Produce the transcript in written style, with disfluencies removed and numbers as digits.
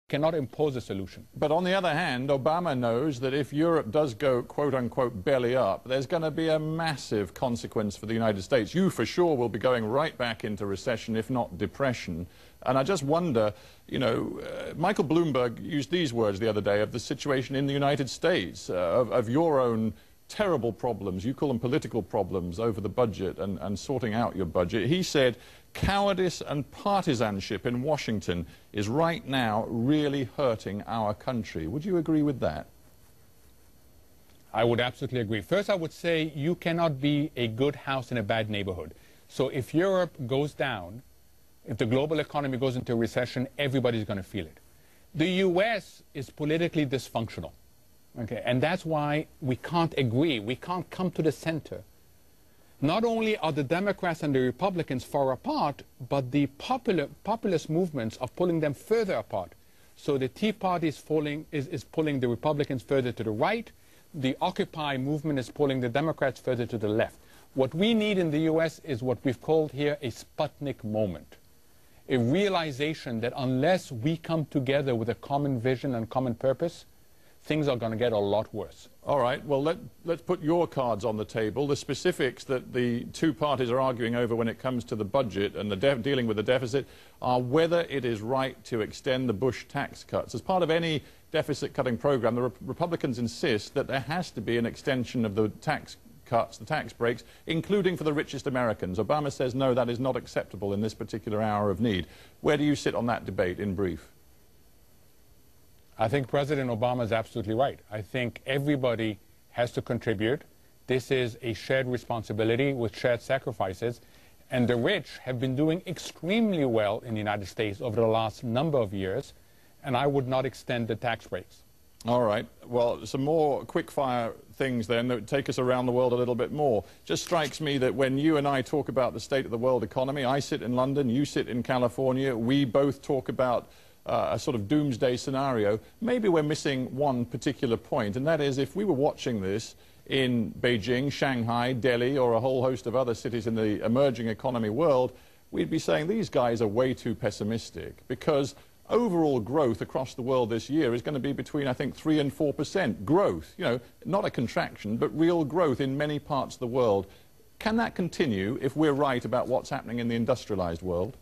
cannot impose a solution. But on the other hand, Obama knows that if Europe does go, quote-unquote, belly up, there's going to be a massive consequence for the United States. You, for sure, will be going right back into recession, if not depression. And I just wonder, you know, Michael Bloomberg used these words the other day of the situation in the United States, of your own terrible problems, you call them political problems, over the budget and sorting out your budget. He said, cowardice and partisanship in Washington is right now really hurting our country. Would you agree with that? I would absolutely agree. First, I would say you cannot be a good house in a bad neighborhood. So if Europe goes down, if the global economy goes into a recession, everybody's going to feel it. The U.S. is politically dysfunctional. Okay, and that's why we can't agree. We can't come to the center. Not only are the Democrats and the Republicans far apart, but the populist movements are pulling them further apart. So the Tea Party is pulling the Republicans further to the right. The Occupy movement is pulling the Democrats further to the left. What we need in the U.S. is what we've called here a Sputnik moment. A realization that unless we come together with a common vision and common purpose, things are going to get a lot worse. All right, well, let's put your cards on the table. The specifics that the two parties are arguing over when it comes to the budget and the dealing with the deficit are whether it is right to extend the Bush tax cuts. As part of any deficit-cutting program, the Republicans insist that there has to be an extension of the tax cuts, the tax breaks, including for the richest Americans. Obama says, no, that is not acceptable in this particular hour of need. Where do you sit on that debate, in brief? I think President Obama is absolutely right. I think everybody has to contribute. This is a shared responsibility with shared sacrifices. And the rich have been doing extremely well in the United States over the last number of years. And I would not extend the tax breaks. All right. Well, some more quick-fire things then that would take us around the world a little bit more. Just strikes me that when you and I talk about the state of the world economy, I sit in London, you sit in California, we both talk about a sort of doomsday scenario. Maybe we're missing one particular point, and that is if we were watching this in Beijing, Shanghai, Delhi, or a whole host of other cities in the emerging economy world, we'd be saying these guys are way too pessimistic, because overall growth across the world this year is going to be between, I think, 3 and 4% growth. You know, not a contraction, but real growth in many parts of the world. Can that continue if we're right about what's happening in the industrialized world?